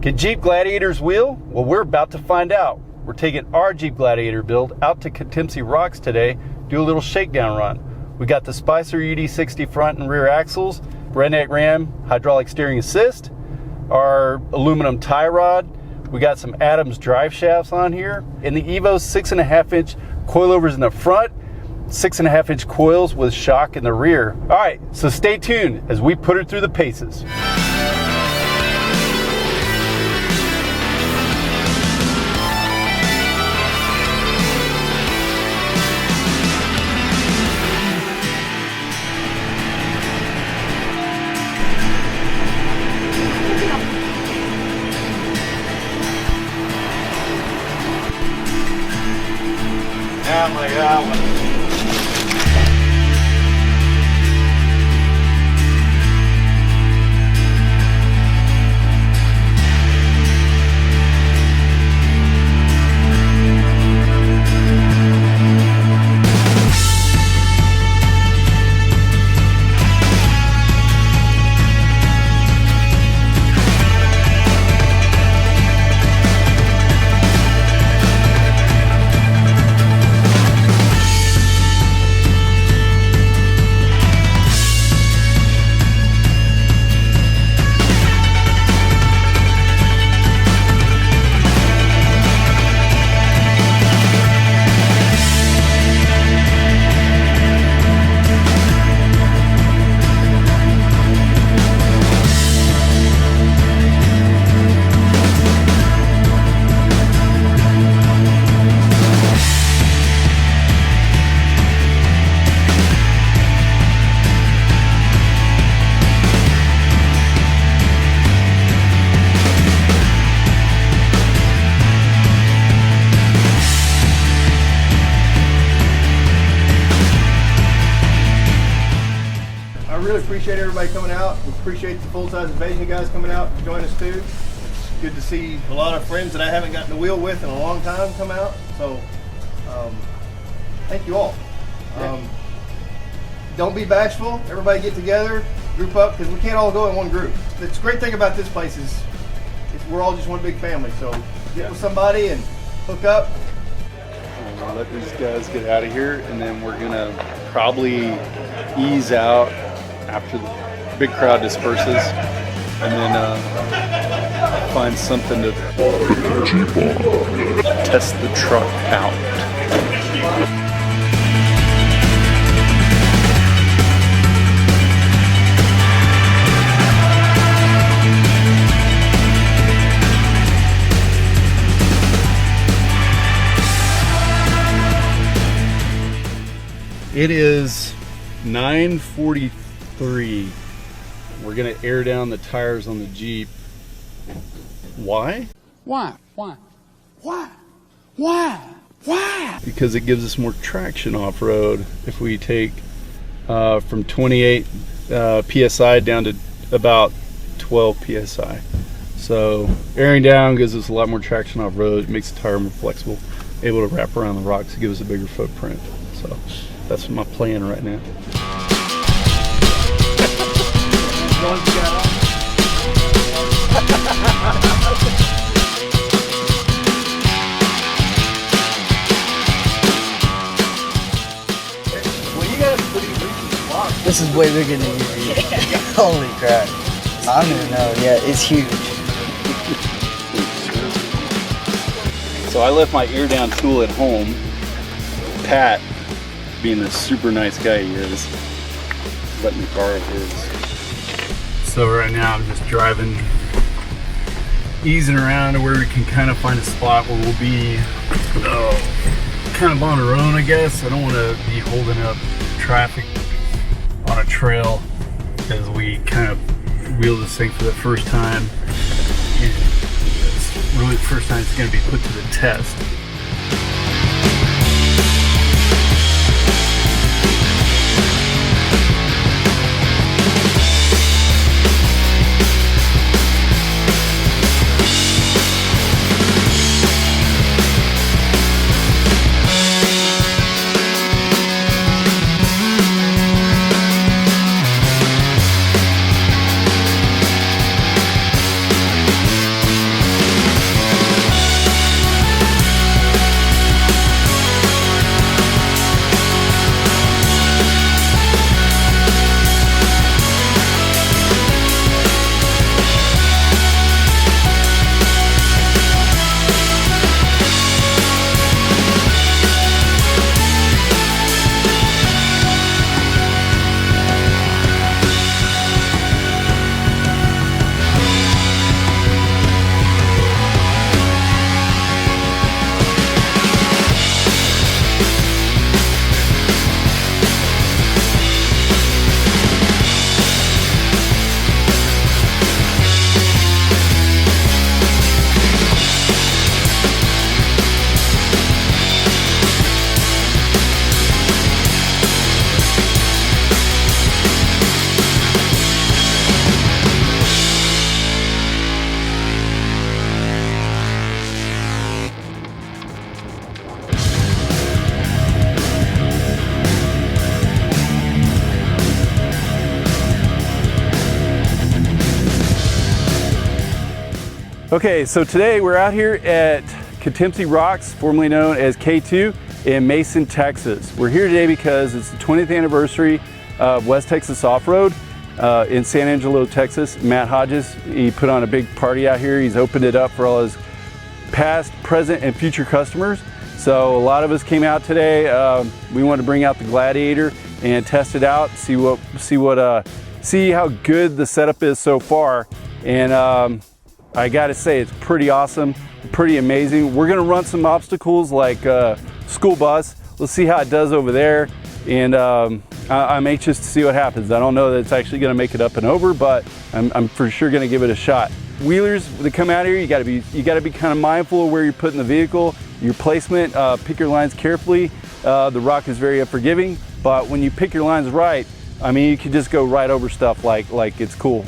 Can Jeep Gladiator's wheel? Well, we're about to find out. We're taking our Jeep Gladiator build out to Katemcy Rocks today, do a little shakedown run. We got the Spicer UD60 front and rear axles, Redneck Ram hydraulic steering assist, our aluminum tie rod. We got some Adams drive shafts on here, and the Evo 6.5-inch coilovers in the front, 6.5-inch coils with shock in the rear. All right, so stay tuned as we put her through the paces. Appreciate everybody coming out. We appreciate the full-size invasion guys coming out to join us too. It's good to see a lot of friends that I haven't gotten to wheel with in a long time come out. So thank you all. Don't be bashful. Everybody get together, group up, because we can't all go in one group. The great thing about this place is we're all just one big family. So get with somebody and hook up. We'll let these guys get out of here, and then we're gonna probably ease out after the big crowd disperses, and then find something to test the truck out. It is 9:43. We're gonna air down the tires on the Jeep. Why? Why? Because it gives us more traction off-road if we take from 28 psi down to about 12 psi. So airing down gives us a lot more traction off-road. It makes the tire more flexible, able to wrap around the rocks to give us a bigger footprint. So that's my plan right now. This is way bigger than you. Holy crap. I don't even know. Yeah, it's huge. So I left my ear down tool at home. Pat, being the super nice guy he is, let me borrow his. So right now I'm just driving, easing around to where we can kind of find a spot where we'll be kind of on our own, I guess. I don't want to be holding up traffic on a trail as we kind of wheel this thing for the first time. And it's really the first time it's going to be put to the test. Okay, so today we're out here at Katemcy Rocks, formerly known as K2, in Mason, Texas. We're here today because it's the 20th anniversary of West Texas Off-Road in San Angelo, Texas. Matt Hodges, he put on a big party out here. He's opened it up for all his past, present, and future customers. So a lot of us came out today. We wanted to bring out the Gladiator and test it out, see how good the setup is so far. And I gotta say, it's pretty awesome, pretty amazing. We're gonna run some obstacles like school bus. Let's see how it does over there. And I'm anxious to see what happens. I don't know that it's actually gonna make it up and over, but I'm for sure gonna give it a shot. Wheelers that come out here, you gotta be kind of mindful of where you're putting the vehicle, your placement, pick your lines carefully. The rock is very forgiving, but when you pick your lines right, I mean, you can just go right over stuff like it's cool.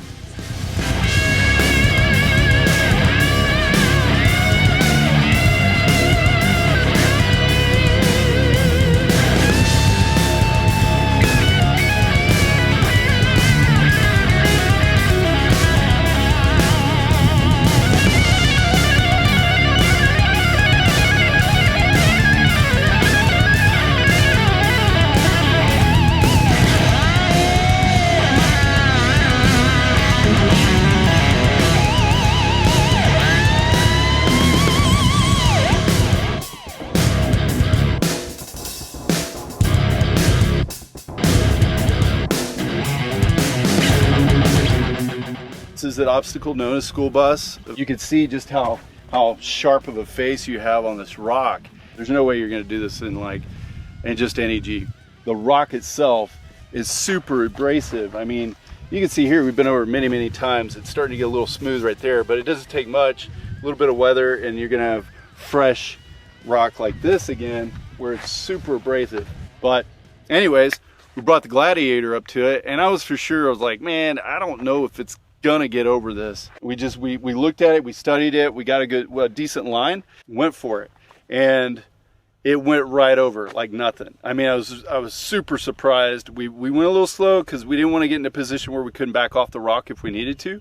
This is an obstacle known as school bus. You can see just how sharp of a face you have on this rock. There's no way you're gonna do this in just any Jeep. The rock itself is super abrasive. I mean, you can see here, we've been over it many, many times. It's starting to get a little smooth right there, but it doesn't take much, a little bit of weather, and you're gonna have fresh rock like this again, where it's super abrasive. But anyways, we brought the Gladiator up to it, and I was like, man, I don't know if it's gonna get over this. We looked at it, we studied it, we got a decent line, went for it, and it went right over like nothing. I mean, I was super surprised. We went a little slow because we didn't want to get in a position where we couldn't back off the rock if we needed to.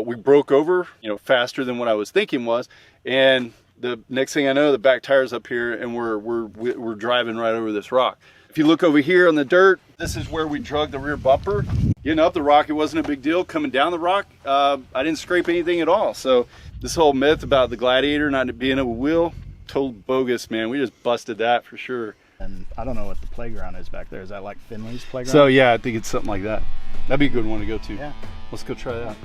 We broke over, faster than what I was thinking was, and the next thing I know, the back tire's up here, and we're driving right over this rock. If you look over here on the dirt, this is where we drug the rear bumper. Getting up the rock, it wasn't a big deal. Coming down the rock, I didn't scrape anything at all. So this whole myth about the Gladiator not being a wheel, total bogus, man. We just busted that for sure. And I don't know what the playground is back there. Is that like Finley's playground? So yeah, I think it's something like that. That'd be a good one to go to. Yeah. Let's go try that.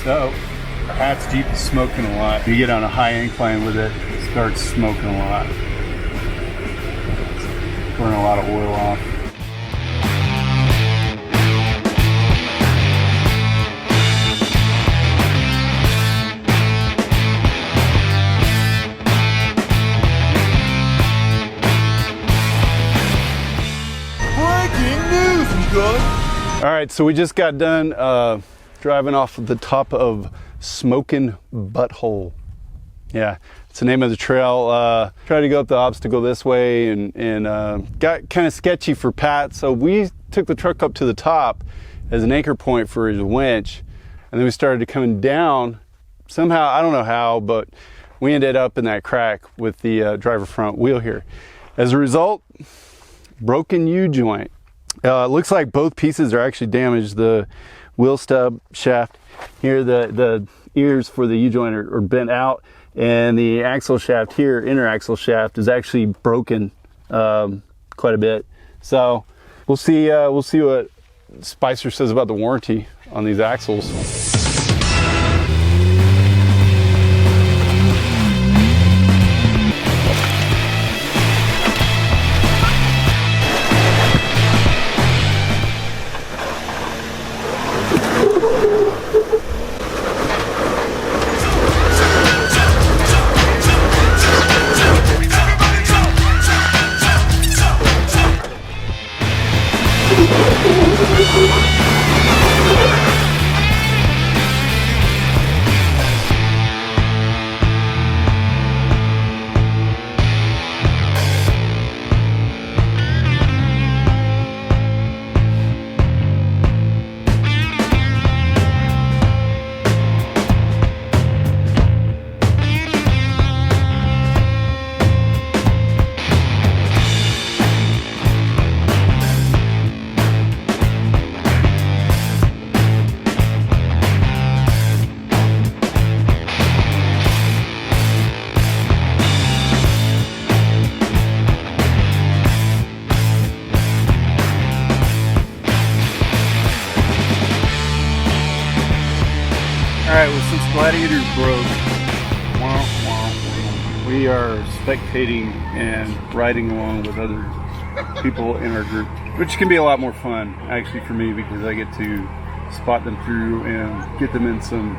So, Pat's Jeep is smoking a lot. You get on a high incline with it, it starts smoking a lot. It's burning a lot of oil off. Breaking news, you guys. All right, so we just got done driving off the top of Smoking Butthole. Yeah, it's the name of the trail. Tried to go up the obstacle this way and got kind of sketchy for Pat. So we took the truck up to the top as an anchor point for his winch. And then we started coming down. Somehow, I don't know how, but we ended up in that crack with the driver front wheel here. As a result, broken U-joint. It looks like both pieces are actually damaged. The wheel stub shaft here, the ears for the U-joint are bent out, and the axle shaft here, inner axle shaft, is actually broken quite a bit. So we'll see what Spicer says about the warranty on these axles. Alright, well, since Gladiator broke, we are spectating and riding along with other people in our group, which can be a lot more fun, actually, for me, because I get to spot them through and get them in some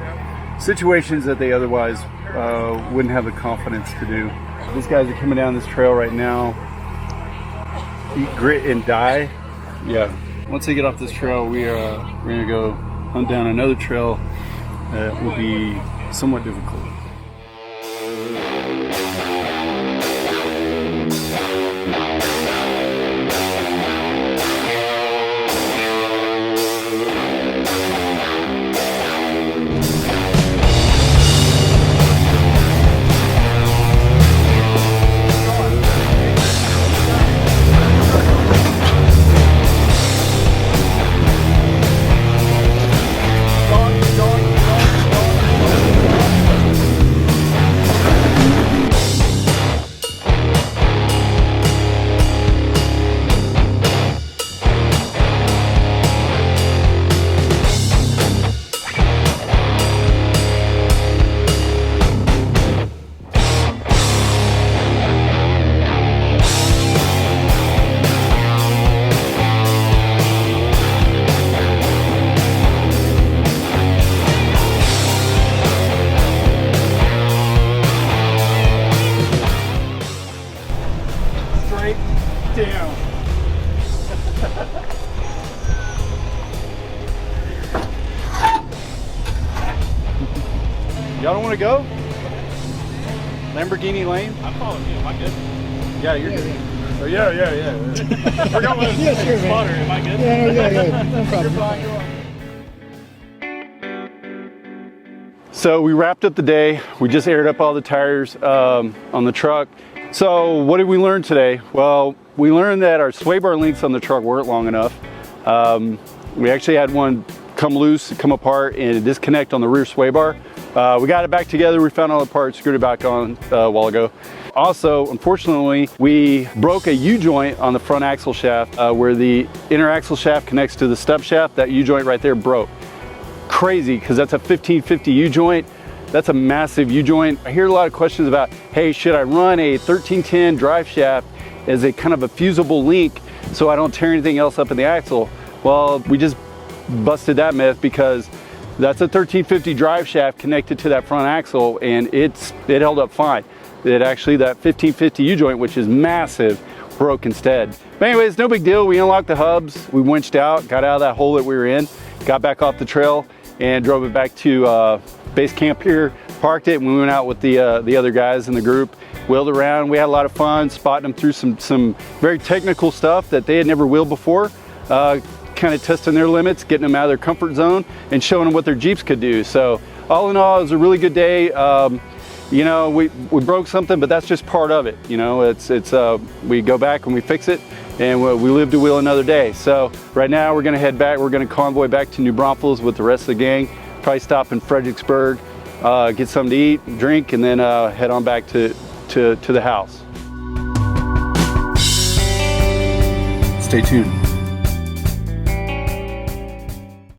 situations that they otherwise wouldn't have the confidence to do. These guys are coming down this trail right now. Eat, grit, and die. Yeah. Once they get off this trail, we're gonna go hunt down another trail that will be somewhat difficult. Down. Y'all don't want to go? Lamborghini Lane? I'm following you. Am I good? Yeah, you're good. Oh, yeah. We're going with Yeah, sure, man. spotter. Am I good? Yeah, no problem. So we wrapped up the day. We just aired up all the tires on the truck. So what did we learn today? Well, we learned that our sway bar links on the truck weren't long enough. We actually had one come loose, come apart, and disconnect on the rear sway bar. We got it back together. We found all the parts, screwed it back on a while ago. Also, unfortunately, we broke a U-joint on the front axle shaft where the inner axle shaft connects to the stub shaft. That U-joint right there broke. Crazy, because that's a 1550 U-joint. That's a massive U-joint. I hear a lot of questions about, hey, should I run a 1310 drive shaft as a kind of a fusible link so I don't tear anything else up in the axle? Well, we just busted that myth, because that's a 1350 drive shaft connected to that front axle, and it held up fine. It actually, that 1550 U-joint, which is massive, broke instead. But anyways, no big deal. We unlocked the hubs, we winched out, got out of that hole that we were in, got back off the trail, and drove it back to base camp here, parked it, and we went out with the other guys in the group, wheeled around. We had a lot of fun spotting them through some very technical stuff that they had never wheeled before, kind of testing their limits, getting them out of their comfort zone, and showing them what their Jeeps could do. So all in all, it was a really good day. You know, we broke something, but that's just part of it. You know, we go back and we fix it, and we live to wheel another day. So right now we're gonna head back. We're gonna convoy back to New Braunfels with the rest of the gang. Probably stop in Fredericksburg, get something to eat, drink, and then head on back to the house. Stay tuned.